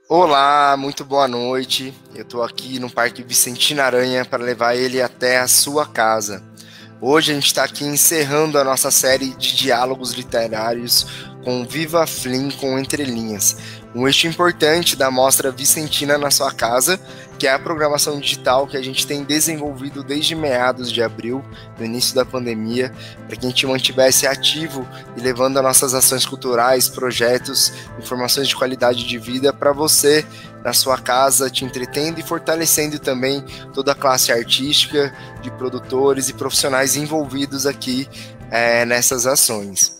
Olá, muito boa noite. Eu estou aqui no Parque Vicentina Aranha para levar ele até a sua casa. Hoje a gente está aqui encerrando a nossa série de diálogos literários com Viva Flim com Entrelinhas, um eixo importante da Mostra Vicentina na sua casa, que é a programação digital que a gente tem desenvolvido desde meados de abril, no início da pandemia, para que a gente mantivesse ativo e levando as nossas ações culturais, projetos, informações de qualidade de vida para você na sua casa, te entretendo e fortalecendo também toda a classe artística, de produtores e profissionais envolvidos aqui nessas ações.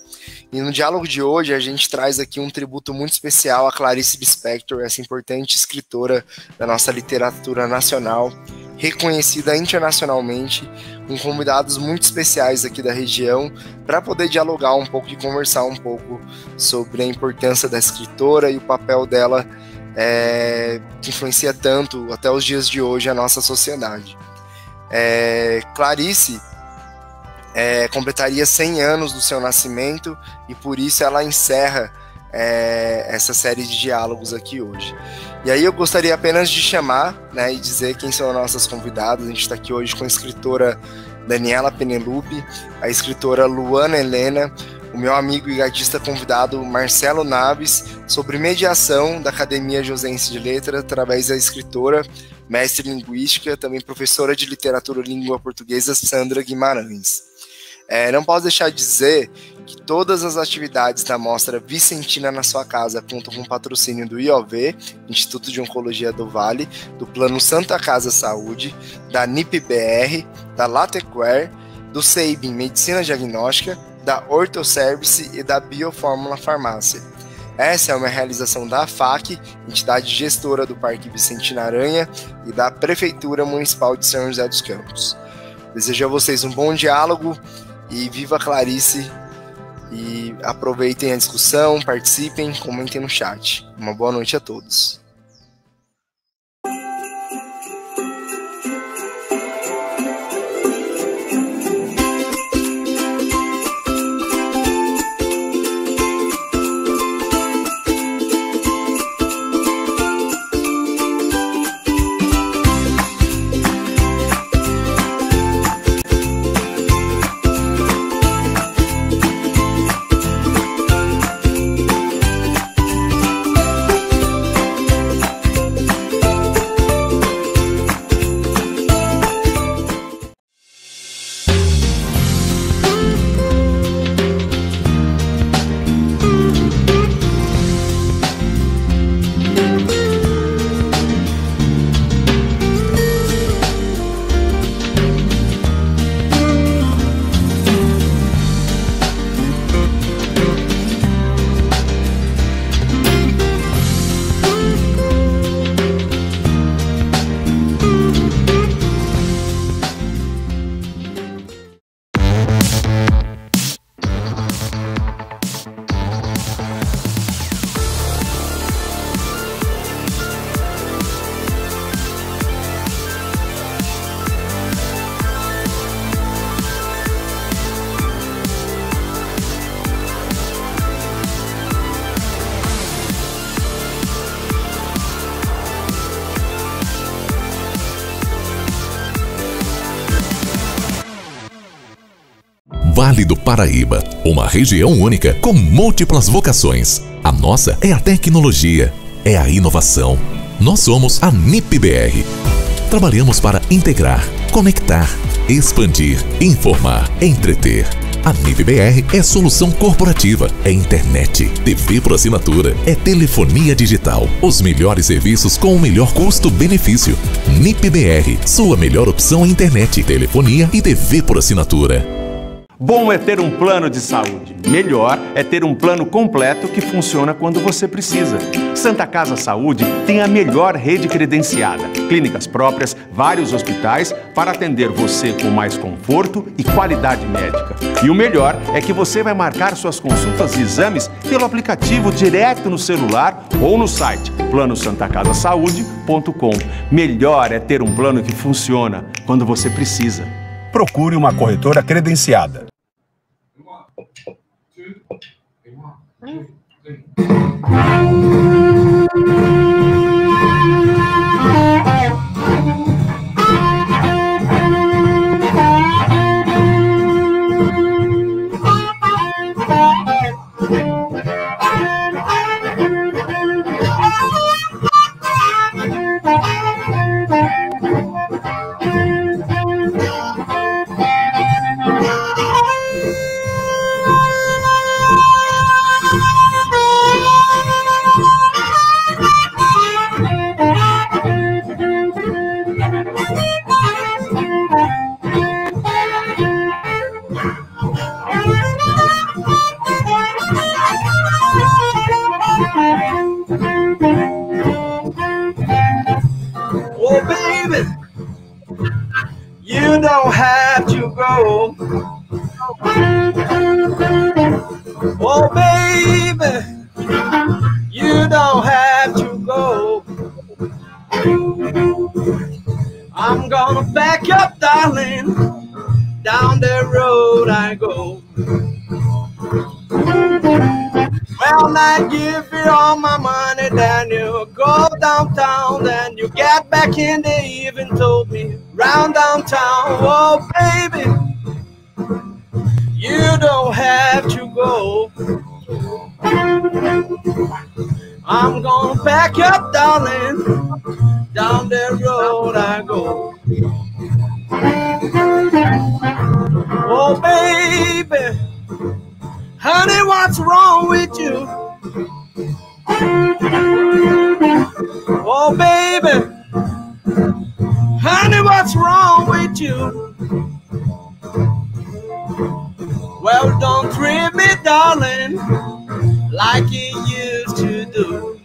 E no diálogo de hoje a gente traz aqui um tributo muito especial a Clarice Lispector, essa importante escritora da nossa literatura nacional, reconhecida internacionalmente, com convidados muito especiais aqui da região, para poder dialogar um pouco e conversar um pouco sobre a importância da escritora e o papel dela que influencia tanto até os dias de hoje a nossa sociedade. Clarice completaria 100 anos do seu nascimento e por isso ela encerra essa série de diálogos aqui hoje. E aí eu gostaria apenas de chamar, e dizer quem são as nossas convidadas. A gente está aqui hoje com a escritora Daniela Penelope, a escritora Luana Helena, o meu amigo e gaitista convidado Marcelo Naves, sobre mediação da Academia Josense de Letras através da escritora, mestre em linguística, também professora de literatura e língua portuguesa Sandra Guimarães. Não posso deixar de dizer que todas as atividades da Mostra Vicentina na sua casa contam com patrocínio do IOV, Instituto de Oncologia do Vale, do Plano Santa Casa Saúde, da NIP-BR, da Latequer, do CEIB Medicina Diagnóstica, da Orthoservice e da Biofórmula Farmácia. Essa é uma realização da AFAC, entidade gestora do Parque Vicentina Aranha, e da Prefeitura Municipal de São José dos Campos. Desejo a vocês um bom diálogo e viva Clarice, e aproveitem a discussão, participem, comentem no chat. Uma boa noite a todos. Vale do Paraíba, uma região única com múltiplas vocações. A nossa é a tecnologia. é a inovação. Nós somos a NIP-BR. Trabalhamos para integrar, conectar, expandir, informar, entreter. A NIP-BR é solução corporativa, é internet, TV por assinatura, é telefonia digital. Os melhores serviços com o melhor custo-benefício. NIP-BR, sua melhor opção em internet, telefonia e TV por assinatura. Bom é ter um plano de saúde. Melhor é ter um plano completo que funciona quando você precisa. Santa Casa Saúde tem a melhor rede credenciada, clínicas próprias, vários hospitais para atender você com mais conforto e qualidade médica. E o melhor é que você vai marcar suas consultas e exames pelo aplicativo direto no celular ou no site planosantacasasaúde.com. Melhor é ter um plano que funciona quando você precisa. Procure uma corretora credenciada. Oh, baby, you don't have to go. Oh, baby, you don't have to go. I'm gonna back up, darling, down the road I go. Well, I give you all my money, then you go downtown, then you get back in, they even told me, round downtown. Oh, baby, you don't have to go. I'm gonna back up, darling, down the road I go. Oh, baby, honey, what's wrong with you? Oh, baby, honey, what's wrong with you? Well, don't treat me, darling, like you used to do.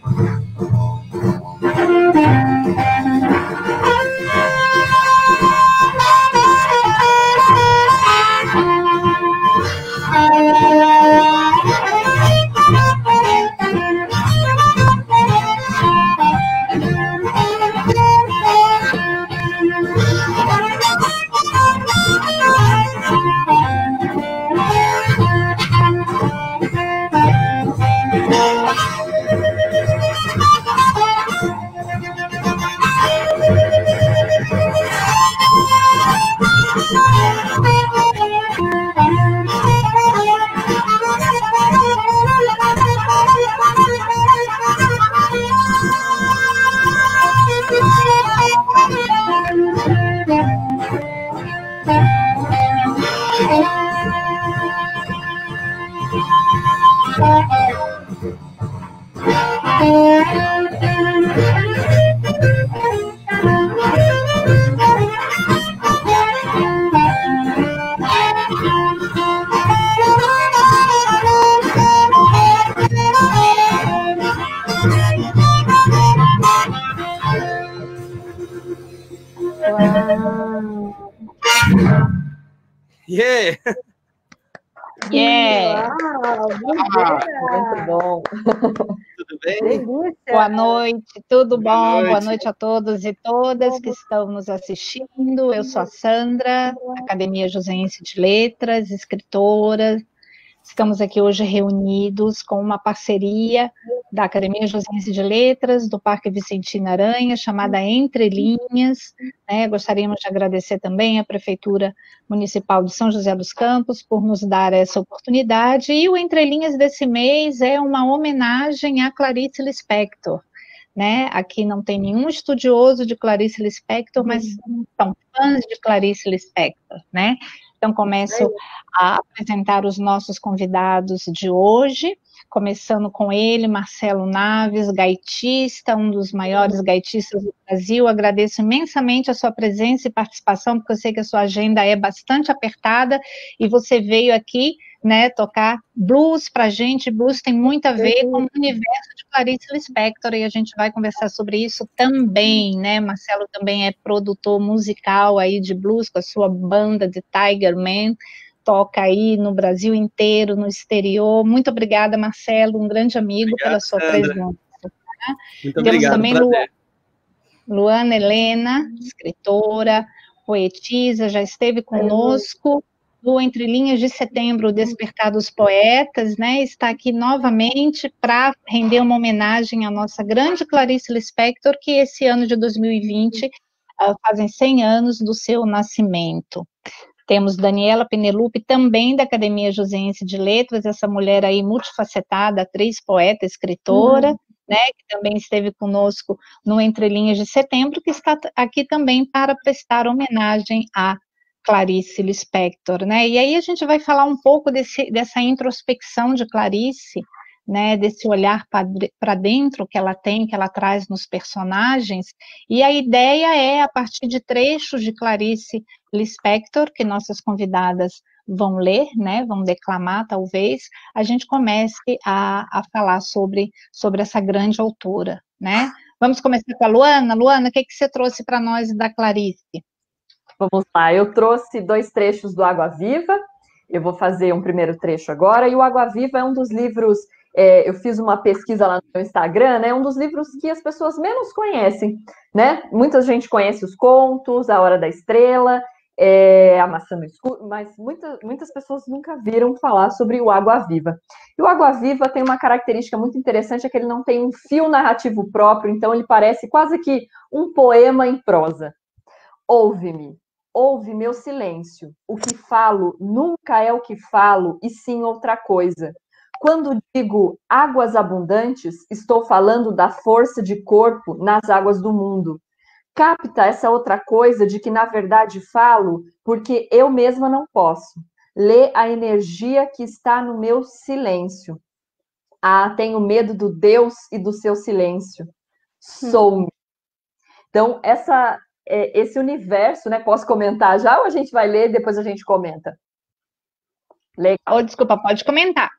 Yeah! Yeah! Muito bom. Tudo bem? Delícia. Boa noite, tudo bom? noite. Boa noite a todos e todas que estão nos assistindo. Eu sou a Sandra, Academia Joseense de Letras, escritora. Estamos aqui hoje reunidos com uma parceria da Academia Joseense de Letras, do Parque Vicentina Aranha, chamada Entre Linhas. Gostaríamos de agradecer também à Prefeitura Municipal de São José dos Campos por nos dar essa oportunidade. E o Entre Linhas desse mês é uma homenagem a Clarice Lispector. né? Aqui não tem nenhum estudioso de Clarice Lispector, mas são fãs de Clarice Lispector, né? Então, começo a apresentar os nossos convidados de hoje, começando com ele, Marcelo Naves, gaitista, um dos maiores gaitistas do Brasil. Agradeço imensamente a sua presença e participação, porque eu sei que a sua agenda é bastante apertada, e você veio aqui, né, tocar blues pra gente. Blues tem muito a ver com o universo de Clarice Lispector, e a gente vai conversar sobre isso também, né? Marcelo também é produtor musical aí de blues com a sua banda de Tiger Man, toca aí no Brasil inteiro, no exterior. Muito obrigada, Marcelo, um grande amigo, pela sua presença. Tá? Muito Temos obrigado, também Luana Helena, escritora, poetisa, já esteve conosco do Entre Linhas de Setembro, o Despertar dos Poetas, né? Está aqui novamente para render uma homenagem à nossa grande Clarice Lispector, que esse ano de 2020 fazem 100 anos do seu nascimento. Temos Daniela Penelope, também da Academia Joseense de Letras, essa mulher aí multifacetada, atriz, poeta, escritora, né, que também esteve conosco no Entre Linhas de Setembro, que está aqui também para prestar homenagem a Clarice Lispector, né? E aí a gente vai falar um pouco dessa introspecção de Clarice, né, desse olhar para dentro que ela tem, que ela traz nos personagens, e a ideia é, a partir de trechos de Clarice Lispector, que nossas convidadas vão ler, né, vão declamar, talvez, a gente comece a falar sobre essa grande autora, né? Vamos começar com a Luana. Luana, o que você trouxe para nós da Clarice? Vamos lá, eu trouxe 2 trechos do Água Viva, eu vou fazer um primeiro trecho agora, e o Água Viva é um dos livros, eu fiz uma pesquisa lá no meu Instagram, né, um dos livros que as pessoas menos conhecem, né, muita gente conhece os contos, A Hora da Estrela, A Maçã no Escuro, mas muitas pessoas nunca viram falar sobre o Água Viva. E o Água Viva tem uma característica muito interessante, é que ele não tem um fio narrativo próprio, então ele parece quase que um poema em prosa. Ouve-me. Ouve meu silêncio. O que falo nunca é o que falo, e sim outra coisa. Quando digo águas abundantes, estou falando da força de corpo nas águas do mundo. Capta essa outra coisa de que, na verdade, falo porque eu mesma não posso. Lê a energia que está no meu silêncio. Ah, tenho medo do Deus e do seu silêncio. Sou-me. Então, esse universo, né? Posso comentar já ou a gente vai ler e depois a gente comenta? Legal. Oh, desculpa, pode comentar.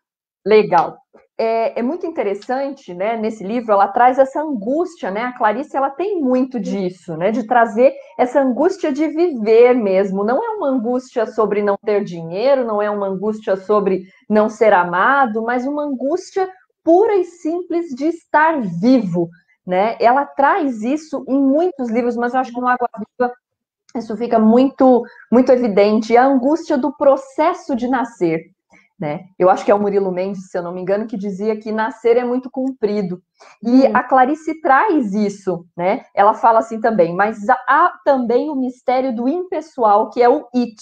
Legal. É muito interessante, né? Nesse livro, ela traz essa angústia, né? A Clarice, ela tem muito disso, né? De trazer essa angústia de viver mesmo. Não é uma angústia sobre não ter dinheiro, não é uma angústia sobre não ser amado, mas uma angústia pura e simples de estar vivo, né? Ela traz isso em muitos livros, mas eu acho que no Água Viva isso fica muito, muito evidente. A angústia do processo de nascer, né? Eu acho que é o Murilo Mendes, se eu não me engano, que dizia que nascer é muito comprido. E a Clarice traz isso, né? Ela fala assim também, mas há também o mistério do impessoal, que é o it.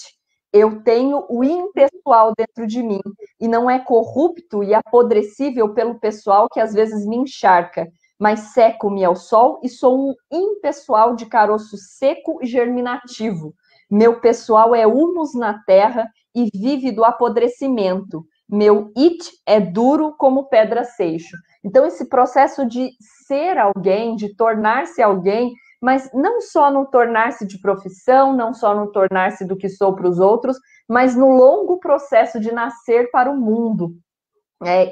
Eu tenho o impessoal dentro de mim, e não é corrupto e apodrecível pelo pessoal que às vezes me encharca, mas seco-me ao sol e sou um impessoal de caroço seco e germinativo. Meu pessoal é humus na terra e vive do apodrecimento. Meu it é duro como pedra seixo. Então, esse processo de ser alguém, de tornar-se alguém, mas não só no tornar-se de profissão, não só no tornar-se do que sou para os outros, mas no longo processo de nascer para o mundo.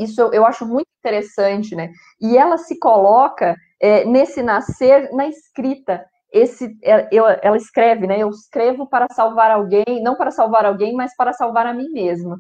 Isso eu acho muito interessante, né? E ela se coloca nesse nascer na escrita. Ela escreve, né? Eu escrevo para salvar alguém, não para salvar alguém, mas para salvar a mim mesma.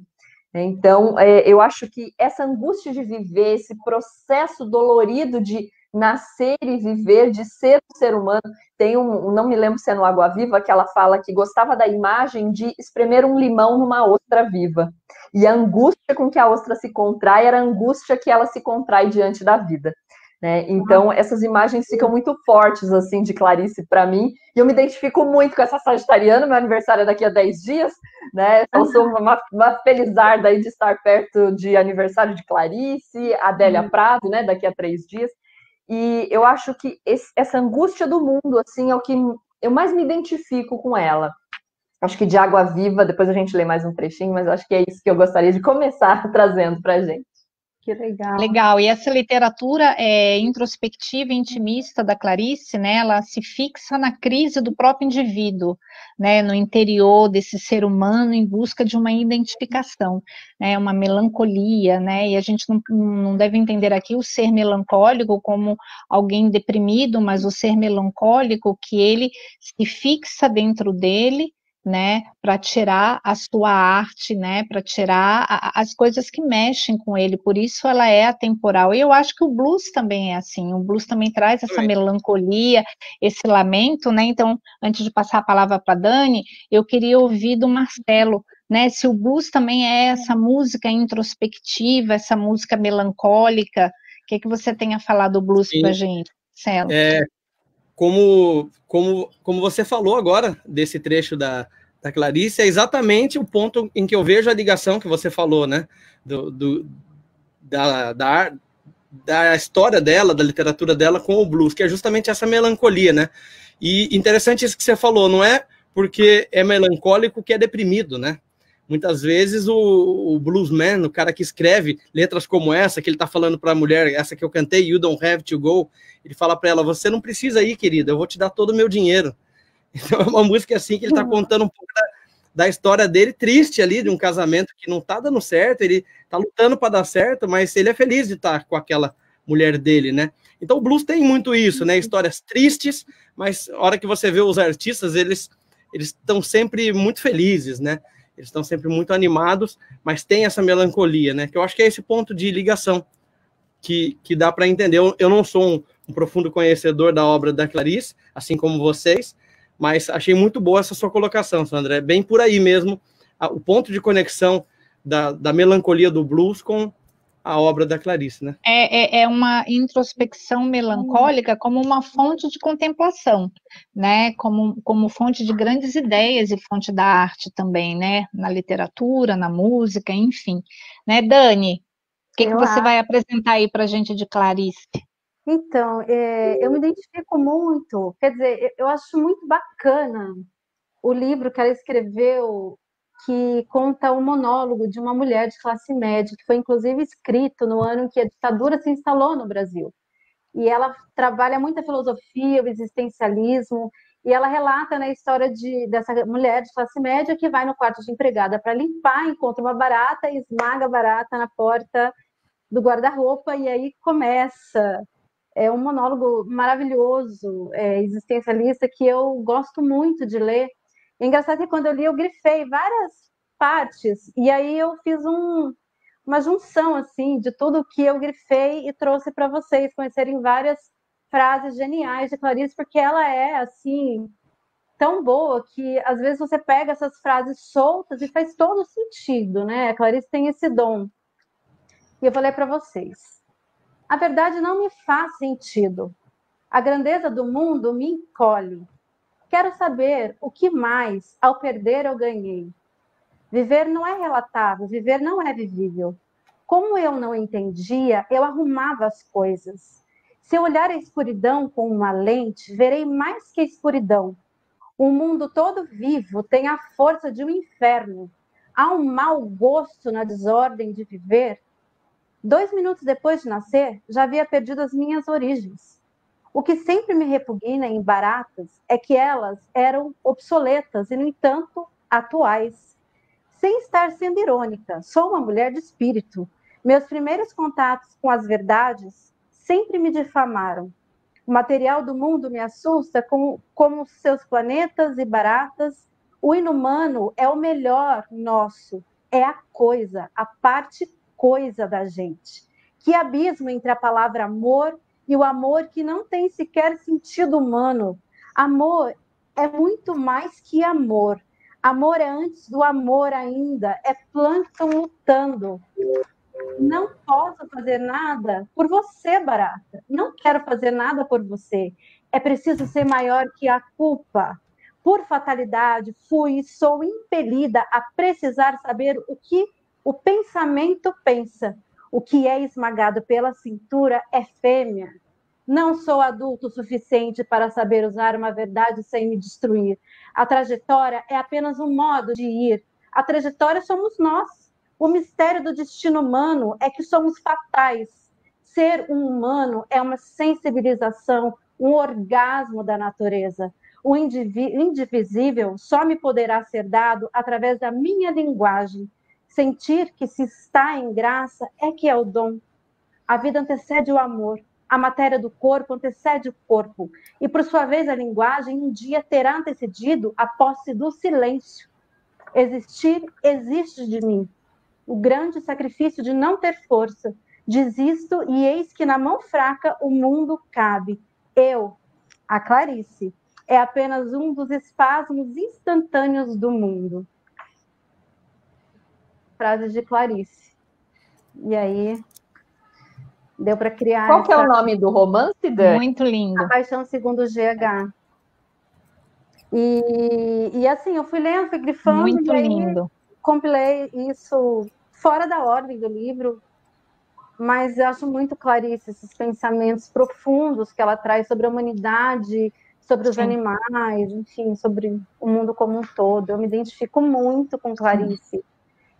Então, eu acho que essa angústia de viver, esse processo dolorido de nascer e viver, de ser um ser humano, tem não me lembro se é no Água Viva, que ela fala que gostava da imagem de espremer um limão numa ostra viva. E a angústia com que a ostra se contrai era a angústia que ela se contrai diante da vida. Né? Então, essas imagens ficam muito fortes, assim, de Clarice para mim, e eu me identifico muito com essa sagitariana. Meu aniversário é daqui a 10 dias, né? Então, sou uma felizarda aí de estar perto de aniversário de Clarice, Adélia Prado, né? Daqui a 3 dias. E eu acho que essa angústia do mundo, assim, é o que eu mais me identifico com ela. Acho que de Água Viva, depois a gente lê mais um trechinho, mas acho que é isso que eu gostaria de começar trazendo para a gente. Que legal. Legal, e essa literatura introspectiva e intimista da Clarice, né, ela se fixa na crise do próprio indivíduo, né, no interior desse ser humano em busca de uma identificação, né, uma melancolia, né, e a gente não deve entender aqui o ser melancólico como alguém deprimido, mas o ser melancólico que ele se fixa dentro dele, né, para tirar a sua arte, né, para tirar as coisas que mexem com ele, por isso ela é atemporal. E eu acho que o blues também é assim, o blues também traz essa melancolia, esse lamento, né, então, antes de passar a palavra para Dani, eu queria ouvir do Marcelo, né, se o blues também é essa música introspectiva, essa música melancólica, o que você tem a falar do blues para a gente, Marcelo? Como você falou agora, desse trecho da Clarice, é exatamente o ponto em que eu vejo a ligação que você falou, né? Da história dela, da literatura dela com o blues, que é justamente essa melancolia, né? E interessante isso que você falou, não é porque é melancólico que é deprimido, né? Muitas vezes o bluesman, o cara que escreve letras como essa, que ele está falando para a mulher, essa que eu cantei, You Don't Have to Go, ele fala para ela, você não precisa ir, querida, eu vou te dar todo o meu dinheiro. Então é uma música assim que ele está contando um pouco da história dele, triste ali, de um casamento que não está dando certo, ele está lutando para dar certo, mas ele é feliz de estar com aquela mulher dele, né? Então o blues tem muito isso, né? Histórias tristes, mas a hora que você vê os artistas, eles estão sempre muito felizes, né? Eles estão sempre muito animados, mas tem essa melancolia, né? Que eu acho que é esse ponto de ligação que dá para entender. Eu não sou um profundo conhecedor da obra da Clarice, assim como vocês, mas achei muito boa essa sua colocação, Sandra. É bem por aí mesmo, o ponto de conexão da melancolia do blues com a obra da Clarice, né? É uma introspecção melancólica como uma fonte de contemplação, né? Como fonte de grandes ideias e fonte da arte também, né? Na literatura, na música, enfim. Né, Dani? O que você vai apresentar aí para a gente de Clarice? Então, eu me identifico muito, quer dizer, eu acho muito bacana o livro que ela escreveu, que conta um monólogo de uma mulher de classe média, que foi inclusive escrito no ano em que a ditadura se instalou no Brasil. E ela trabalha muita filosofia, o existencialismo, e ela relata na história dessa mulher de classe média que vai no quarto de empregada para limpar, encontra uma barata e esmaga a barata na porta do guarda-roupa, e aí começa. É um monólogo maravilhoso, existencialista, que eu gosto muito de ler. É engraçado que quando eu li, eu grifei várias partes, e aí eu fiz uma junção assim, de tudo que eu grifei e trouxe para vocês conhecerem várias frases geniais de Clarice, porque ela é assim tão boa que às vezes você pega essas frases soltas e faz todo sentido, né? A Clarice tem esse dom. E eu vou ler para vocês. A verdade não me faz sentido. A grandeza do mundo me encolhe. Quero saber o que mais, ao perder, eu ganhei. Viver não é relatável, viver não é vivível. Como eu não entendia, eu arrumava as coisas. Se eu olhar a escuridão com uma lente, verei mais que a escuridão. O mundo todo vivo tem a força de um inferno. Há um mau gosto na desordem de viver. 2 minutos depois de nascer, já havia perdido as minhas origens. O que sempre me repugna em baratas é que elas eram obsoletas e, no entanto, atuais. Sem estar sendo irônica, sou uma mulher de espírito. Meus primeiros contatos com as verdades sempre me difamaram. O material do mundo me assusta como seus planetas e baratas. O inumano é o melhor nosso, é a coisa, a parte coisa da gente. Que abismo entre a palavra amor e o amor que não tem sequer sentido humano. Amor é muito mais que amor. Amor é antes do amor ainda, é plâncton lutando. Não posso fazer nada por você, barata. Não quero fazer nada por você. É preciso ser maior que a culpa. Por fatalidade, fui e sou impelida a precisar saber o que o pensamento pensa. O que é esmagado pela cintura é fêmea. Não sou adulto o suficiente para saber usar uma verdade sem me destruir. A trajetória é apenas um modo de ir. A trajetória somos nós. O mistério do destino humano é que somos fatais. Ser um humano é uma sensibilização, um orgasmo da natureza. O indivisível só me poderá ser dado através da minha linguagem. Sentir que se está em graça é que é o dom. A vida antecede o amor. A matéria do corpo antecede o corpo. E, por sua vez, a linguagem um dia terá antecedido a posse do silêncio. Existir existe de mim. O grande sacrifício de não ter força. Desisto e eis que na mão fraca o mundo cabe. Eu, a Clarice, é apenas um dos espasmos instantâneos do mundo. Frases de Clarice. E aí, deu para criar... Qual que é o nome do romance, Dani? Muito lindo. A Paixão Segundo GH. E assim, eu fui lendo, fui grifando, Muito e aí lindo. compilei isso fora da ordem do livro, mas eu acho muito Clarice esses pensamentos profundos que ela traz sobre a humanidade, sobre os animais, enfim, sobre o mundo como um todo. Eu me identifico muito com Clarice.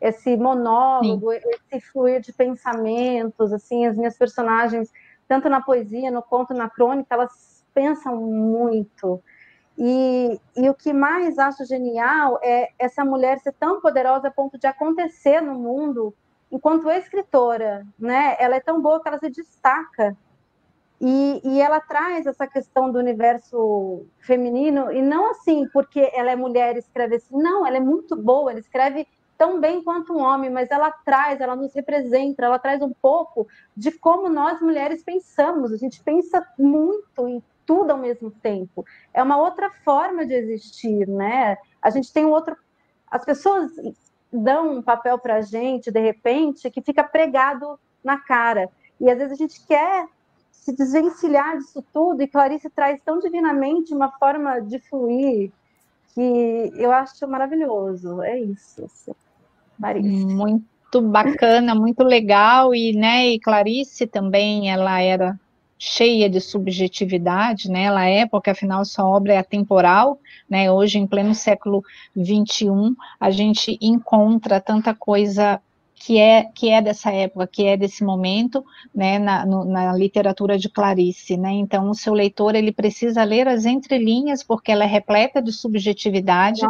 Esse monólogo, esse fluir de pensamentos, assim, as minhas personagens, tanto na poesia, no conto, na crônica, elas pensam muito. E o que mais acho genial é essa mulher ser tão poderosa a ponto de acontecer no mundo enquanto escritora, né? Ela é tão boa que ela se destaca. E ela traz essa questão do universo feminino, e não assim porque ela é mulher e escreve assim, não, ela é muito boa, ela escreve tão bem quanto um homem, mas ela nos representa, ela traz um pouco de como nós mulheres pensamos. A gente pensa muito em tudo ao mesmo tempo. É uma outra forma de existir, né? A gente tem um outro... As pessoas dão um papel para a gente, de repente, que fica pregado na cara. E às vezes a gente quer se desvencilhar disso tudo, e Clarice traz tão divinamente uma forma de fluir que eu acho maravilhoso. É isso. Clarice. Muito bacana, muito legal, e Clarice também, ela era cheia de subjetividade, né? Ela é, porque afinal sua obra é atemporal, né? Hoje, em pleno século XXI, a gente encontra tanta coisa que é dessa época, que é desse momento, né, na literatura de Clarice, né? Então, o seu leitor, ele precisa ler as entrelinhas, porque ela é repleta de subjetividade,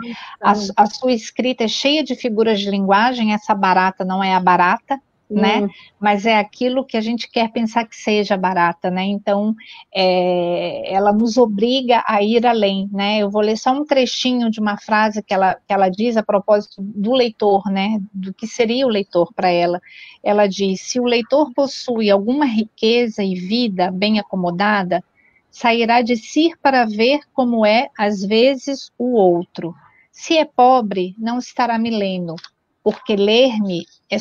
a sua escrita é cheia de figuras de linguagem, essa barata não é a barata, né? Mas é aquilo que a gente quer pensar que seja barata, né? Então, ela nos obriga a ir além, né? Eu vou ler só um trechinho de uma frase que ela diz a propósito do leitor, né? Do que seria o leitor para ela. Ela diz: se o leitor possui alguma riqueza e vida bem acomodada, sairá de si para ver como é, às vezes, o outro. Se é pobre, não estará me lendo, porque ler-me é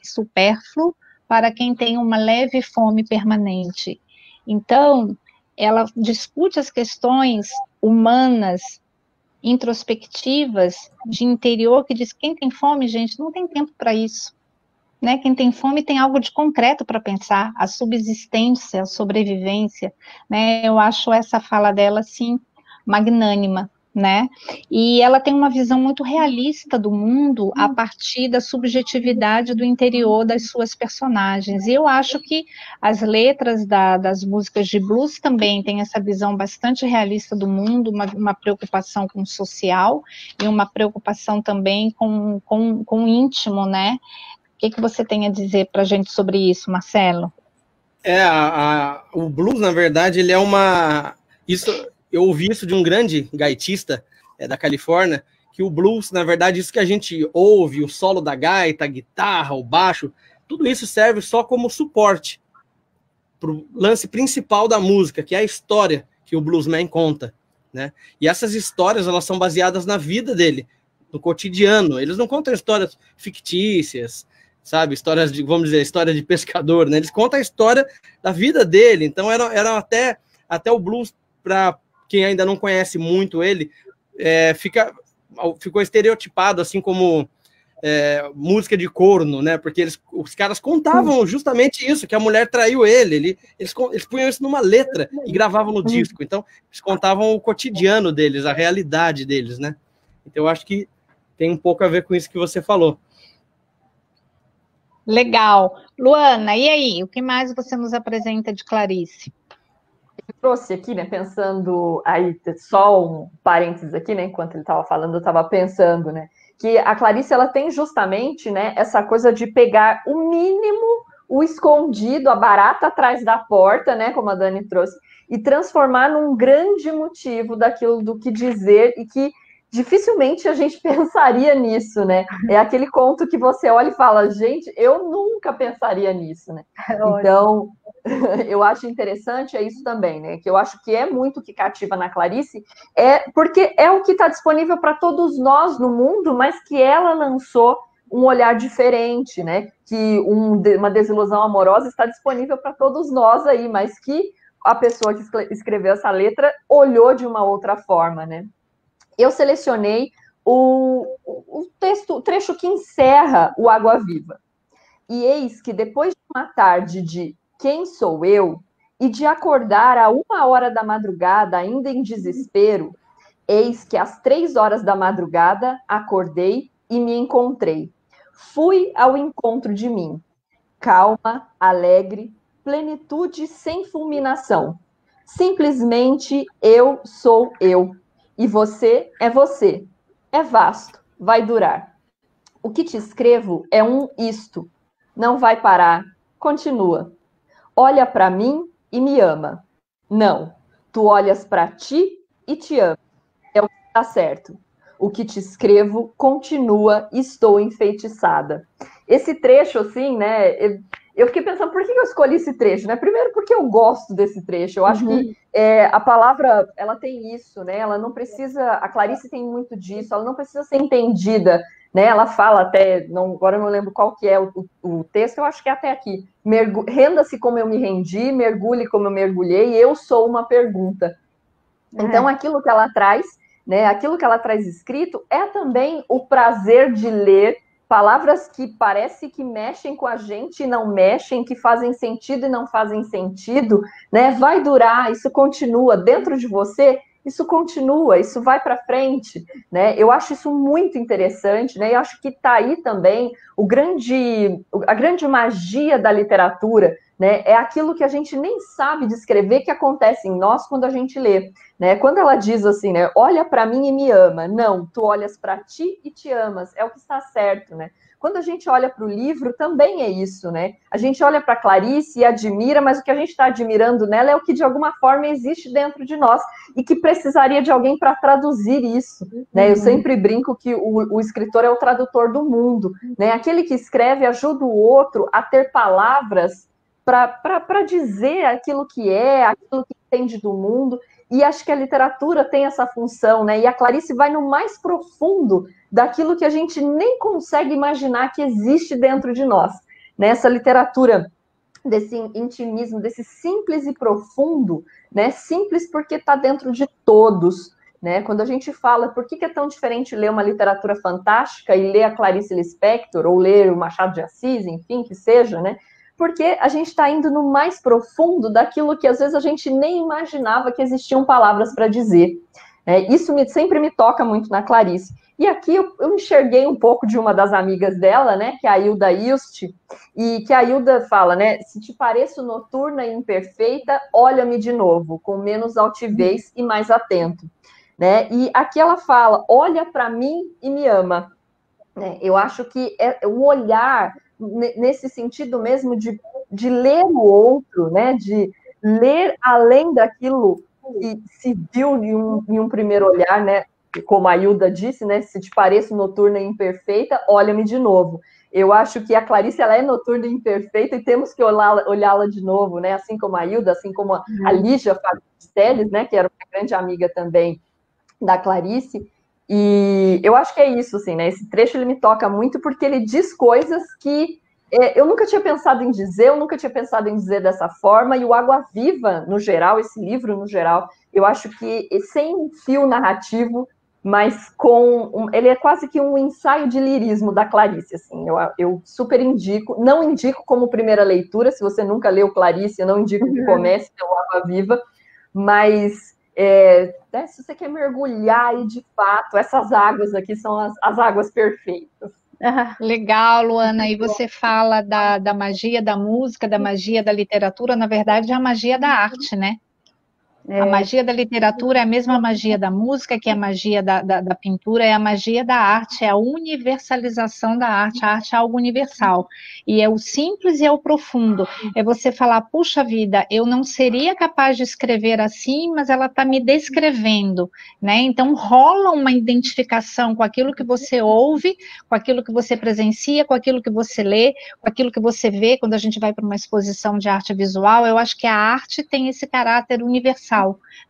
supérfluo para quem tem uma leve fome permanente. Então, ela discute as questões humanas, introspectivas, de interior, que diz: quem tem fome, gente, não tem tempo para isso. Né? Quem tem fome tem algo de concreto para pensar, a subsistência, a sobrevivência. Né? Eu acho essa fala dela, assim, magnânima. Né? E ela tem uma visão muito realista do mundo a partir da subjetividade do interior das suas personagens. E eu acho que as letras das músicas de blues também têm essa visão bastante realista do mundo, uma preocupação com o social e uma preocupação também com o íntimo, né? O que você tem a dizer para a gente sobre isso, Marcelo? O blues, na verdade, ele é uma... Eu ouvi isso de um grande gaitista da Califórnia, que o blues, na verdade, isso que a gente ouve, o solo da gaita, a guitarra, o baixo, tudo isso serve só como suporte para o lance principal da música, que é a história que o bluesman conta, né? E essas histórias, elas são baseadas na vida dele, no cotidiano. Eles não contam histórias fictícias, sabe? Histórias de, vamos dizer, história de pescador, né? Eles contam a história da vida dele. Então, era até o blues, para quem ainda não conhece muito ele, ficou estereotipado, assim como música de corno, né? Porque os caras contavam justamente isso, que a mulher traiu ele. Eles punham isso numa letra e gravavam no disco. Então, eles contavam o cotidiano deles, a realidade deles, né? Então, eu acho que tem um pouco a ver com isso que você falou. Legal. Luana, e aí? O que mais você nos apresenta de Clarice? Eu trouxe aqui, né, pensando, aí só um parênteses aqui, né, enquanto ele estava falando, eu estava pensando, né, que a Clarice, ela tem justamente, né, essa coisa de pegar o mínimo, o escondido, a barata atrás da porta, né, como a Dani trouxe, e transformar num grande motivo daquilo do que dizer e que dificilmente a gente pensaria nisso, né? É aquele conto que você olha e fala, gente, eu nunca pensaria nisso, né? Então, eu acho interessante isso também, né? Que eu acho que é muito que cativa na Clarice, porque é o que está disponível para todos nós no mundo, mas que ela lançou um olhar diferente, né? Que uma desilusão amorosa está disponível para todos nós aí, mas que a pessoa que escreveu essa letra olhou de uma outra forma, né? Eu selecionei o trecho que encerra o Água Viva. E eis que depois de uma tarde de quem sou eu, e de acordar a 1h da madrugada, ainda em desespero, eis que às 3h da madrugada acordei e me encontrei. Fui ao encontro de mim, calma, alegre, plenitude sem fulminação. Simplesmente eu sou eu. E você, é vasto, vai durar. O que te escrevo é um isto, não vai parar, continua. Olha para mim e me ama. Não, tu olhas para ti e te ama. É o que está certo. O que te escrevo continua, estou enfeitiçada. Esse trecho, assim, né? Eu fiquei pensando, por que eu escolhi esse trecho, né? Primeiro, porque eu gosto desse trecho. Eu acho que a palavra, ela tem isso, né? Ela não precisa... A Clarice tem muito disso. Ela não precisa ser entendida, né? Ela fala até... agora eu não lembro qual que é o texto. Eu acho que é até aqui. Renda-se como eu me rendi, mergulhe como eu mergulhei. Eu sou uma pergunta. Então, aquilo que ela traz, né? Aquilo que ela traz escrito é também o prazer de ler palavras que parece que mexem com a gente e não mexem, que fazem sentido e não fazem sentido, né? Vai durar, isso continua dentro de você, isso continua, isso vai para frente, né? Eu acho isso muito interessante, né? Eu acho que está aí também a grande magia da literatura, né? É aquilo que a gente nem sabe descrever que acontece em nós quando a gente lê, né? Quando ela diz assim, né? Olha para mim e me ama. Não, tu olhas para ti e te amas. É o que está certo, né? Quando a gente olha para o livro, também é isso, né? A gente olha para Clarice e admira, mas o que a gente está admirando nela é o que de alguma forma existe dentro de nós e que precisaria de alguém para traduzir isso, né? Eu sempre brinco que o escritor é o tradutor do mundo, né? Aquele que escreve ajuda o outro a ter palavras para dizer aquilo que entende do mundo, e acho que a literatura tem essa função, né? E a Clarice vai no mais profundo daquilo que a gente nem consegue imaginar que existe dentro de nós, né? Essa literatura desse intimismo, desse simples e profundo, né? Simples porque está dentro de todos, né? Quando a gente fala por que é tão diferente ler uma literatura fantástica e ler a Clarice Lispector, ou ler o Machado de Assis, enfim, que seja, né? Porque a gente está indo no mais profundo daquilo que às vezes a gente nem imaginava que existiam palavras para dizer. Isso sempre me toca muito na Clarice. E aqui eu enxerguei um pouco de uma das amigas dela, né, que é a Hilda Ilst, e que a Hilda fala, né, se te pareço noturna e imperfeita, olha-me de novo, com menos altivez e mais atento. Né? E aqui ela fala, olha para mim e me ama. Eu acho que é o olhar nesse sentido mesmo de ler o outro, né? De ler além daquilo que se viu em um primeiro olhar, né? Como a Hilda disse, né? Se te pareço noturna e imperfeita, olha-me de novo. Eu acho que a Clarice, ela é noturna e imperfeita e temos que olhá-la de novo, né? Assim como a Hilda, assim como a Lígia Teles, né? Que era uma grande amiga também da Clarice. E eu acho que é isso, assim, né? Esse trecho ele me toca muito porque ele diz coisas que eu nunca tinha pensado em dizer, eu nunca tinha pensado em dizer dessa forma, e o Água Viva, no geral, esse livro no geral, eu acho que sem um fio narrativo, mas ele é quase que um ensaio de lirismo da Clarice, assim, eu super indico, não indico como primeira leitura, se você nunca leu Clarice, eu não indico que comece pelo Água Viva, mas se você quer mergulhar aí de fato, essas águas aqui são as águas perfeitas. Legal, Luana, e você fala da magia da música, da magia da literatura, na verdade é a magia da arte, né? A magia da literatura é a mesma magia da música, que é a magia da pintura, é a magia da arte, é a universalização da arte. A arte é algo universal, e é o simples e é o profundo. É você falar, puxa vida, eu não seria capaz de escrever assim, mas ela está me descrevendo, né? Então rola uma identificação com aquilo que você ouve, com aquilo que você presencia, com aquilo que você lê, com aquilo que você vê quando a gente vai para uma exposição de arte visual. Eu acho que a arte tem esse caráter universal,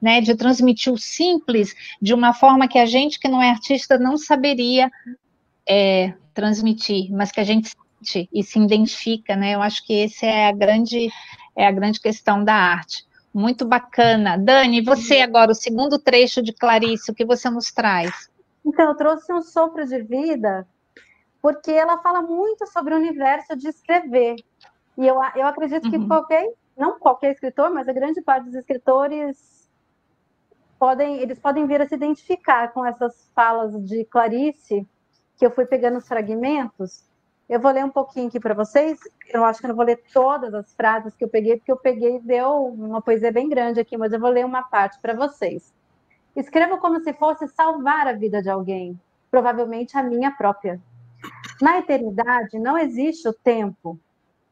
né, de transmitir o simples de uma forma que a gente que não é artista não saberia transmitir, mas que a gente sente e se identifica, né? Eu acho que essa é a grande questão da arte. Muito bacana. Dani, você agora, o segundo trecho de Clarice, o que você nos traz? Então, eu trouxe um sopro de vida, porque ela fala muito sobre o universo de escrever. E eu acredito que não qualquer escritor, mas a grande parte dos escritores podem vir a se identificar com essas falas de Clarice, que eu fui pegando os fragmentos. Eu vou ler um pouquinho aqui para vocês. Eu acho que eu não vou ler todas as frases que eu peguei, porque eu peguei e deu uma poesia bem grande aqui, mas eu vou ler uma parte para vocês. Escrevo como se fosse salvar a vida de alguém, provavelmente a minha própria. Na eternidade não existe o tempo.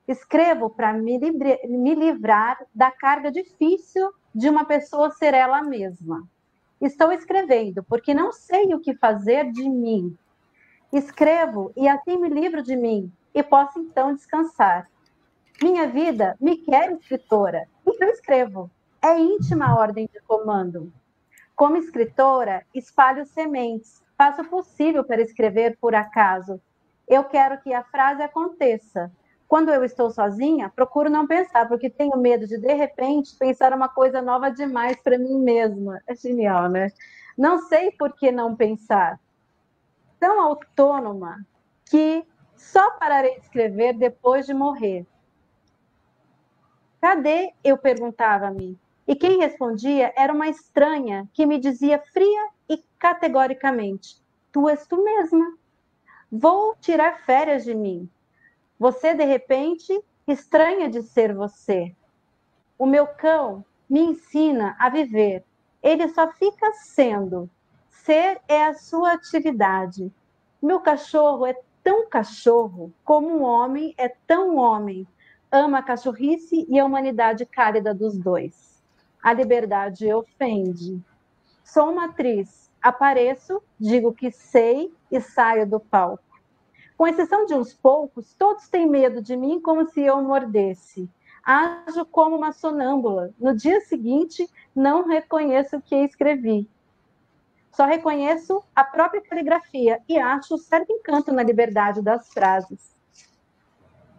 Escrevo para me livrar da carga difícil de uma pessoa ser ela mesma. Estou escrevendo porque não sei o que fazer de mim. Escrevo e assim me livro de mim e posso então descansar. Minha vida me quer escritora, então escrevo. É íntima a ordem de comando. Como escritora, espalho sementes. Faço o possível para escrever por acaso. Eu quero que a frase aconteça. Quando eu estou sozinha, procuro não pensar, porque tenho medo de repente, pensar uma coisa nova demais para mim mesma. É genial, né? Não sei por que não pensar. Tão autônoma que só pararei de escrever depois de morrer. Cadê? Eu perguntava-me. E quem respondia era uma estranha que me dizia fria e categoricamente: tu és tu mesma. Vou tirar férias de mim. Você, de repente, estranha de ser você. O meu cão me ensina a viver. Ele só fica sendo. Ser é a sua atividade. Meu cachorro é tão cachorro como um homem é tão homem. Ama a cachorrice e a humanidade cálida dos dois. A liberdade ofende. Sou uma atriz. Apareço, digo que sei e saio do palco. Com exceção de uns poucos, todos têm medo de mim como se eu mordesse. Ajo como uma sonâmbula. No dia seguinte, não reconheço o que escrevi. Só reconheço a própria caligrafia e acho certo encanto na liberdade das frases.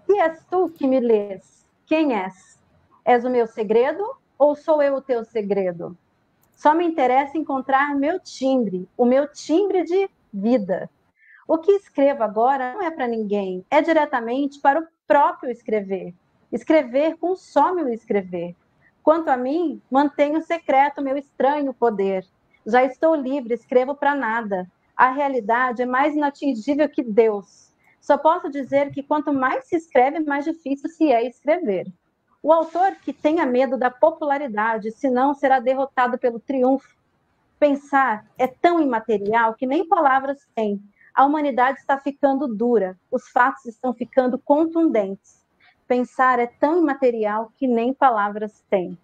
E és tu que me lês? Quem és? És o meu segredo ou sou eu o teu segredo? Só me interessa encontrar meu timbre, o meu timbre de vida. O que escrevo agora não é para ninguém, é diretamente para o próprio escrever. Escrever consome o escrever. Quanto a mim, mantenho secreto meu estranho poder. Já estou livre, escrevo para nada. A realidade é mais inatingível que Deus. Só posso dizer que quanto mais se escreve, mais difícil se é escrever. O autor que tenha medo da popularidade, senão será derrotado pelo triunfo. Pensar é tão imaterial que nem palavras tem. A humanidade está ficando dura, os fatos estão ficando contundentes. Pensar é tão imaterial que nem palavras tem.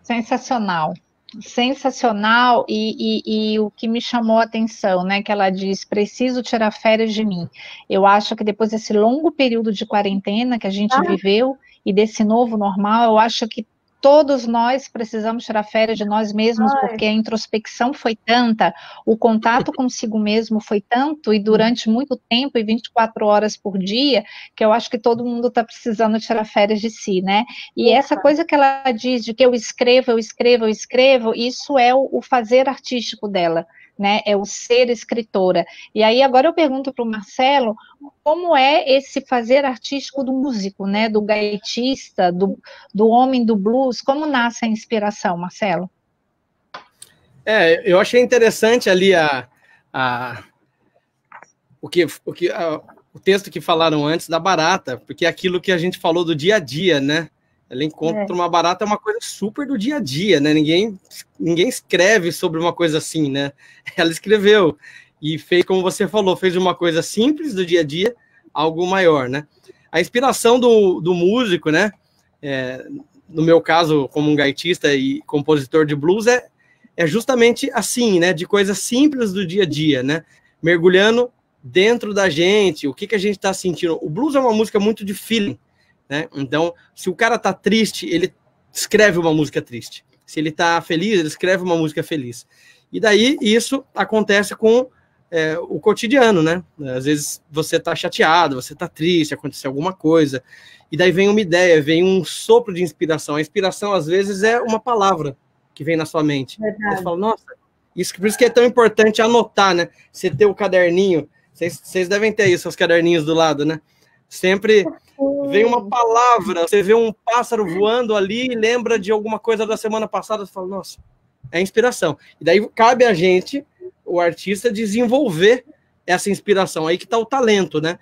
Sensacional. Sensacional, e o que me chamou a atenção, né, que ela diz, preciso tirar férias de mim. Eu acho que depois desse longo período de quarentena que a gente viveu, e desse novo normal, eu acho que Todos nós precisamos tirar férias de nós mesmos, porque a introspecção foi tanta, o contato consigo mesmo foi tanto, e durante muito tempo, e 24 horas por dia, que eu acho que todo mundo está precisando tirar férias de si, né? E essa coisa que ela diz de que eu escrevo, isso é o fazer artístico dela, né? É o ser escritora. E aí agora eu pergunto para o Marcelo, como é esse fazer artístico do músico, né? Do gaitista, do homem do blues, como nasce a inspiração, Marcelo? Eu achei interessante ali o texto que falaram antes da barata, porque é aquilo que a gente falou do dia a dia, né? Ela encontra uma barata, é uma coisa super do dia a dia, né? Ninguém escreve sobre uma coisa assim, né? Ela escreveu e fez, como você falou, fez uma coisa simples do dia a dia, algo maior, né? A inspiração do músico, né? No meu caso, como um gaitista e compositor de blues, é justamente assim, né? De coisas simples do dia a dia, né? Mergulhando dentro da gente, o que a gente está sentindo. O blues é uma música muito de feeling, né? Então, se o cara tá triste, ele escreve uma música triste. Se ele tá feliz, ele escreve uma música feliz. E daí, isso acontece com o cotidiano, né? Às vezes você tá chateado, você tá triste, aconteceu alguma coisa, e daí vem uma ideia, vem um sopro de inspiração. A inspiração, às vezes, é uma palavra que vem na sua mente. Você fala, nossa, por isso que é tão importante anotar, né? Você ter o caderninho, vocês devem ter aí seus caderninhos do lado, né? Sempre vem uma palavra, você vê um pássaro voando ali, lembra de alguma coisa da semana passada, você fala, nossa, é inspiração. E daí cabe a gente, o artista, desenvolver essa inspiração. Aí que está o talento, né?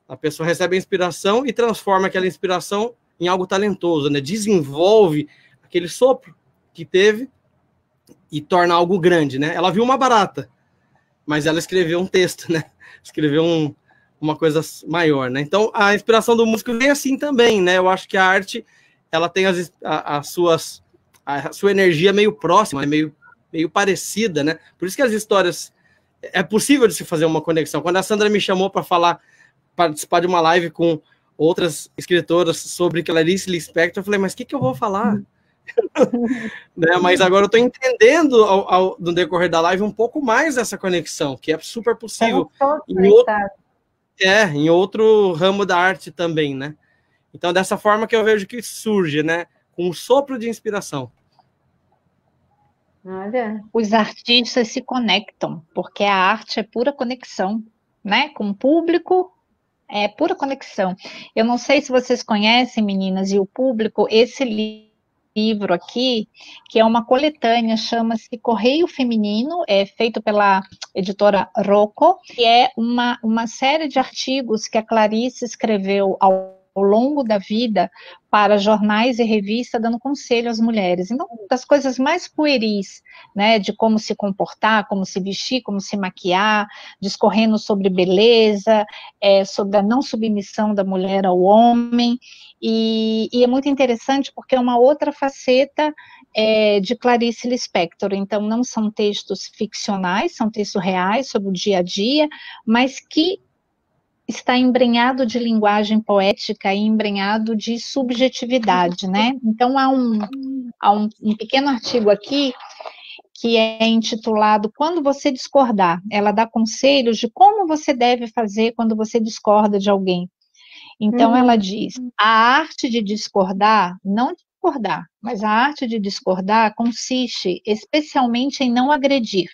A pessoa recebe a inspiração e transforma aquela inspiração em algo talentoso, né? Desenvolve aquele sopro que teve e torna algo grande, né? Ela viu uma barata, mas ela escreveu um texto, né? Escreveu uma coisa maior, né? Então, a inspiração do músico vem assim também, né? Eu acho que a arte, ela tem a sua energia meio próxima, meio parecida, né? Por isso que as histórias... É possível de se fazer uma conexão. Quando a Sandra me chamou para participar de uma live com outras escritoras sobre Clarice Lispector, eu falei, mas o que eu vou falar? Né? Mas agora eu estou entendendo no decorrer da live um pouco mais dessa conexão, que é super possível em outro ramo da arte também, né? Então, dessa forma que eu vejo que surge, né? Com um sopro de inspiração. Olha, os artistas se conectam, porque a arte é pura conexão, né? Com o público, é pura conexão. Eu não sei se vocês conhecem, meninas, e o público, esse livro aqui, que é uma coletânea, chama-se Correio Feminino, é feito pela editora Rocco, que é uma série de artigos que a Clarice escreveu ao longo da vida para jornais e revistas, dando conselho às mulheres. Então, das coisas mais pueris, né, de como se comportar, como se vestir, como se maquiar, discorrendo sobre beleza, sobre a não submissão da mulher ao homem, e é muito interessante porque é uma outra faceta de Clarice Lispector. Então, não são textos ficcionais, são textos reais sobre o dia a dia, mas que está embrenhado de linguagem poética e embrenhado de subjetividade, né? Então, há um pequeno artigo aqui que é intitulado Quando Você Discordar. Ela dá conselhos de como você deve fazer quando você discorda de alguém. Então, ela diz, a arte de discordar, não discordar, mas a arte de discordar consiste especialmente em não agredir.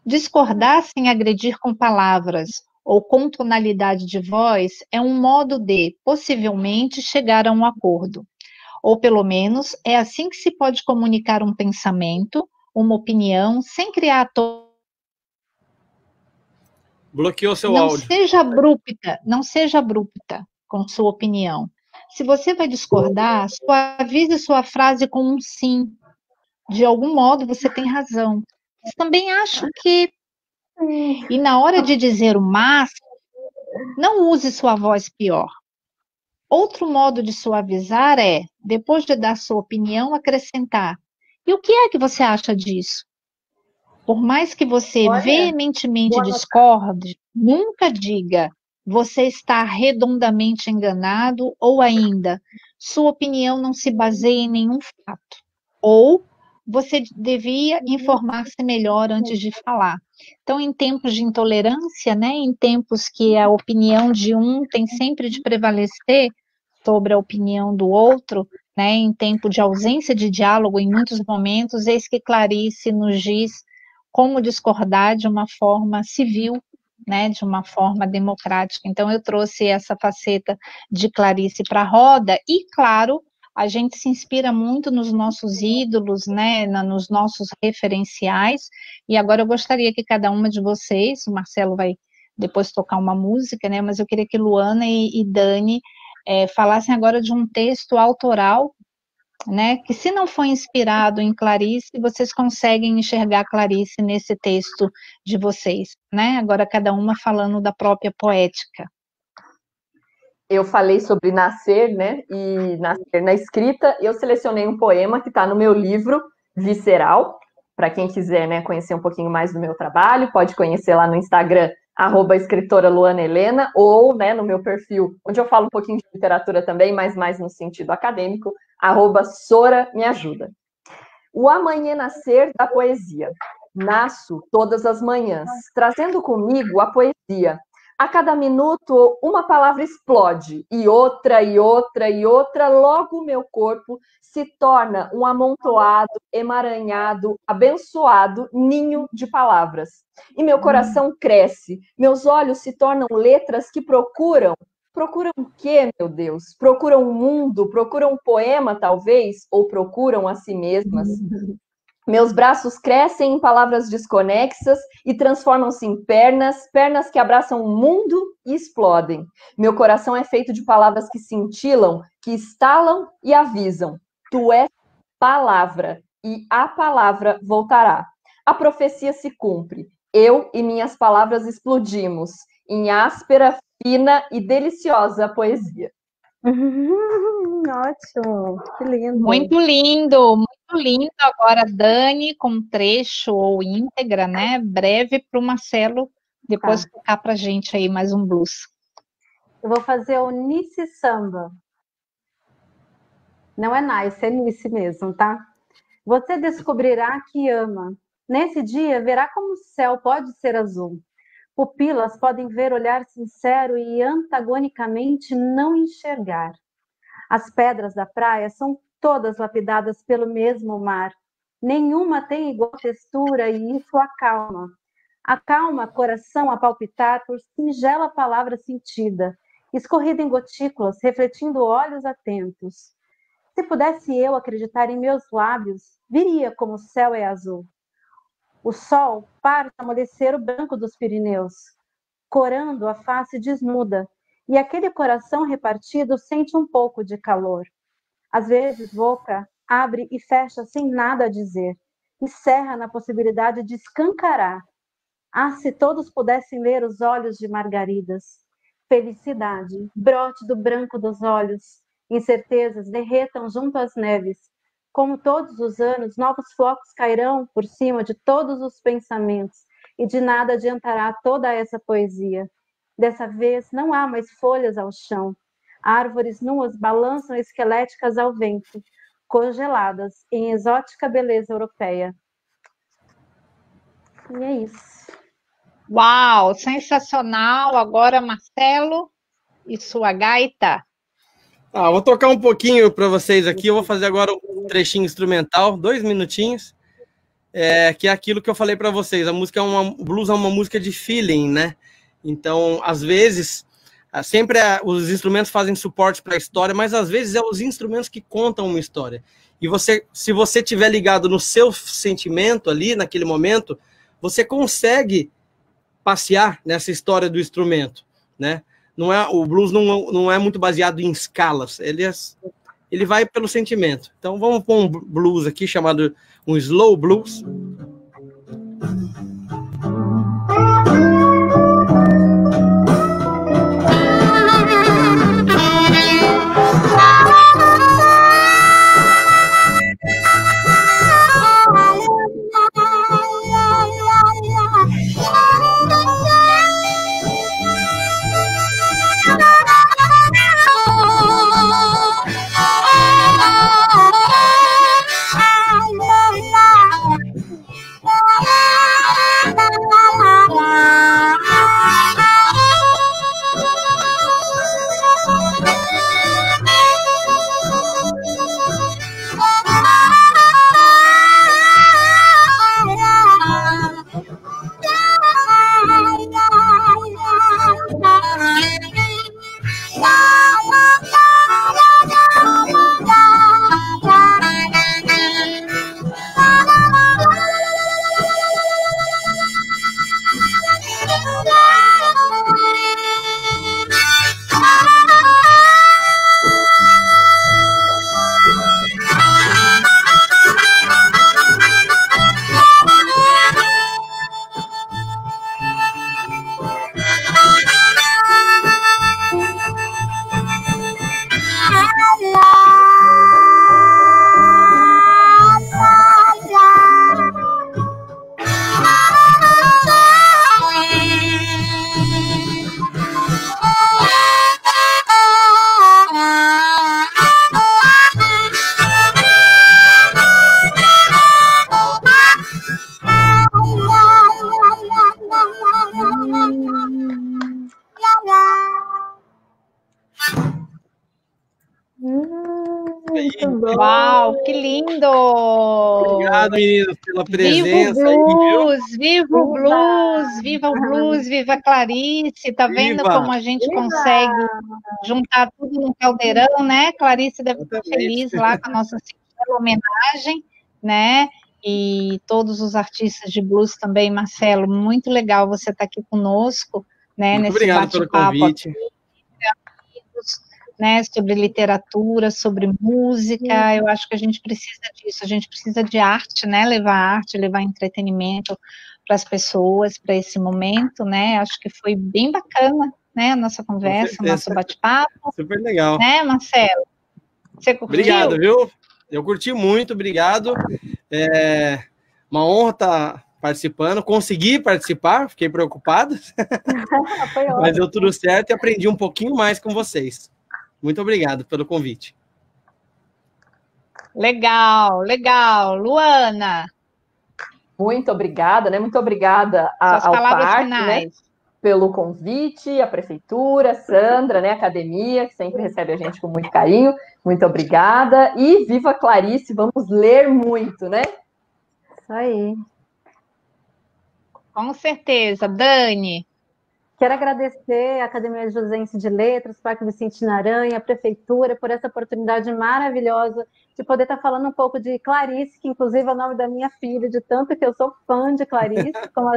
Discordar sem agredir com palavras ou com tonalidade de voz é um modo de, possivelmente, chegar a um acordo. Ou, pelo menos, é assim que se pode comunicar um pensamento, uma opinião, sem criar Bloqueou seu áudio. Não seja abrupta com sua opinião. Se você vai discordar, suavize sua frase com um sim. De algum modo, você tem razão. Mas também acho que... E na hora de dizer o mas, não use sua voz pior. Outro modo de suavizar é, depois de dar sua opinião, acrescentar. E o que é que você acha disso? Por mais que você veementemente discorde, nunca diga, Você está redondamente enganado, ou ainda, sua opinião não se baseia em nenhum fato, ou você devia informar-se melhor antes de falar. Então, em tempos de intolerância, né, em tempos que a opinião de um tem sempre de prevalecer sobre a opinião do outro, né, em tempo de ausência de diálogo em muitos momentos, eis que Clarice nos diz como discordar de uma forma civil, né, de uma forma democrática. Então, eu trouxe essa faceta de Clarice para a roda, e, claro, a gente se inspira muito nos nossos ídolos, né, nos nossos referenciais, e agora eu gostaria que cada uma de vocês, o Marcelo vai depois tocar uma música, né, mas eu queria que Luana e Dani falassem agora de um texto autoral, né, que se não foi inspirado em Clarice, vocês conseguem enxergar Clarice nesse texto de vocês, né? Agora cada uma falando da própria poética. Eu falei sobre nascer, né, e nascer na escrita. Eu selecionei um poema que está no meu livro, Visceral, para quem quiser, né, conhecer um pouquinho mais do meu trabalho, pode conhecer lá no Instagram, @escritora Luana Helena, ou, né, no meu perfil, onde eu falo um pouquinho de literatura também, mas mais no sentido acadêmico, @Sora me ajuda. O amanhã nascer da poesia. Nasço todas as manhãs, trazendo comigo a poesia. A cada minuto, uma palavra explode, e outra, e outra, e outra, logo o meu corpo se torna um amontoado, emaranhado, abençoado ninho de palavras. E meu coração cresce, meus olhos se tornam letras que procuram o quê, meu Deus? Procuram um mundo, procuram um poema, talvez, ou procuram a si mesmas? Meus braços crescem em palavras desconexas e transformam-se em pernas, pernas que abraçam o mundo e explodem. Meu coração é feito de palavras que cintilam, que estalam e avisam. Tu és palavra, e a palavra voltará. A profecia se cumpre. Eu e minhas palavras explodimos em áspera, fina e deliciosa poesia. Ótimo, que lindo. Muito lindo, muito lindo. Agora, Dani, com um trecho ou íntegra, né? Breve para o Marcelo depois tocar para a gente aí mais um blues. Eu vou fazer o Nice Samba. Não é nice, é Nice mesmo, tá? Você descobrirá que ama. Nesse dia, verá como o céu pode ser azul. Pupilas podem ver olhar sincero e antagonicamente não enxergar. As pedras da praia são todas lapidadas pelo mesmo mar. Nenhuma tem igual textura e isso acalma. Acalma coração a palpitar por singela palavra sentida, escorrida em gotículas, refletindo olhos atentos. Se pudesse eu acreditar em meus lábios, viria como o céu é azul. O sol parece amolecer o branco dos Pirineus, corando a face desnuda, e aquele coração repartido sente um pouco de calor. Às vezes, boca abre e fecha sem nada a dizer, e cerra na possibilidade de escancarar. Ah, se todos pudessem ler os olhos de Margaridas. Felicidade, brote do branco dos olhos, incertezas derretam junto às neves. Como todos os anos, novos flocos cairão por cima de todos os pensamentos, e de nada adiantará toda essa poesia. Dessa vez, não há mais folhas ao chão. Árvores nuas balançam esqueléticas ao vento, congeladas em exótica beleza europeia. E é isso. Uau, sensacional! Agora, Marcelo e sua gaita. Vou tocar um pouquinho para vocês aqui. Eu vou fazer agora um trechinho instrumental, 2 minutinhos, que é aquilo que eu falei para vocês. A música o blues é uma música de feeling, né? Então, às vezes, sempre os instrumentos fazem suporte para a história, mas às vezes é os instrumentos que contam uma história. E se você estiver ligado no seu sentimento ali, naquele momento, você consegue passear nessa história do instrumento, né? O blues não é muito baseado em escalas, ele vai pelo sentimento. Então vamos pôr um blues aqui chamado um slow blues. Uau, que lindo! Obrigado, meninas, pela presença. Viva o blues, viva o blues, viva o blues, viva a Clarice. Tá vendo Viva! como a gente consegue juntar tudo no caldeirão, né? Clarice deve estar Exatamente. feliz lá com a nossa singela homenagem, né? E todos os artistas de blues também, Marcelo, muito legal você estar aqui conosco, né? Muito Nesse obrigado pelo bate-papo convite. aqui, né, sobre literatura, sobre música. Eu acho que a gente precisa disso, a gente precisa de arte, né, levar entretenimento para as pessoas, para esse momento, né, acho que foi bem bacana, né, a nossa conversa, o nosso bate-papo. Super legal. Né, Marcelo? Você curtiu? Obrigado, viu? Eu curti muito, obrigado. É uma honra estar participando, consegui participar, fiquei preocupado, mas deu tudo certo e aprendi um pouquinho mais com vocês. Muito obrigado pelo convite. Legal, legal. Luana. Muito obrigada, né? Muito obrigada ao parque, né? Pelo convite, a prefeitura, Sandra, né? A academia, que sempre recebe a gente com muito carinho. Muito obrigada. E viva Clarice, vamos ler muito, né? Isso aí. Com certeza. Dani. Quero agradecer à Academia Josense de Letras, Parque Vicente Aranha, a Prefeitura, por essa oportunidade maravilhosa de poder estar falando um pouco de Clarice, que inclusive é o nome da minha filha, de tanto que eu sou fã de Clarice. Como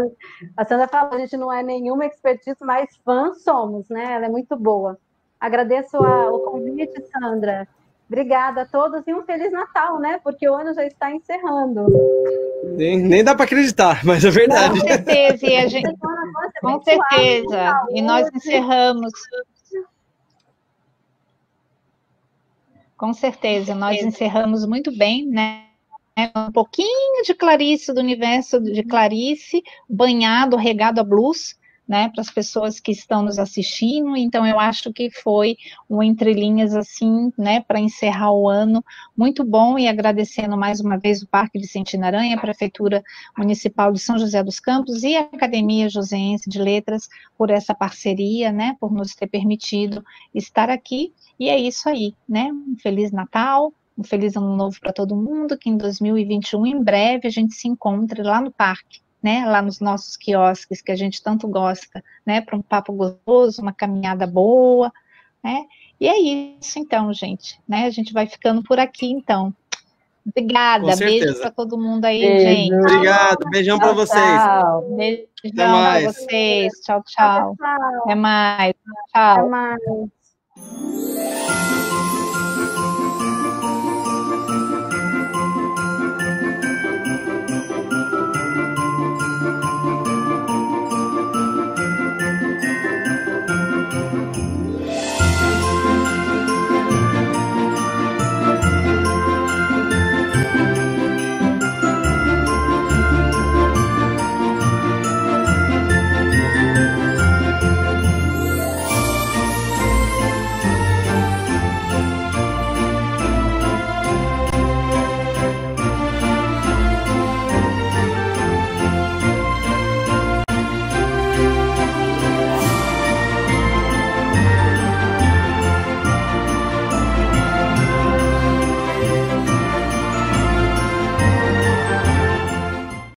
a Sandra falou, a gente não é nenhuma expertise, mas fãs somos, né? Ela é muito boa. Agradeço o convite, Sandra. Obrigada a todos e um Feliz Natal, né? Porque o ano já está encerrando. Nem dá para acreditar, mas é verdade. Com certeza, e a gente... Com certeza, e nós encerramos. Com certeza, nós encerramos muito bem, né? Um pouquinho de Clarice, do universo de Clarice, banhado, regado a blues, né, para as pessoas que estão nos assistindo. Então eu acho que foi um entrelinhas assim, né, para encerrar o ano muito bom, e agradecendo mais uma vez o Parque Vicente Aranha, a Prefeitura Municipal de São José dos Campos e a Academia Josense de Letras por essa parceria, né, por nos ter permitido estar aqui. E é isso aí, né? Um Feliz Natal, um Feliz Ano Novo para todo mundo, que em 2021, em breve, a gente se encontre lá no parque, né, lá nos nossos quiosques, que a gente tanto gosta, né, para um papo gostoso, uma caminhada boa, né, e é isso então, gente, né, a gente vai ficando por aqui, então. Obrigada, beijo para todo mundo aí, gente. Obrigado, beijão para vocês. Beijão para vocês, tchau, tchau. Até mais, tchau. Até mais.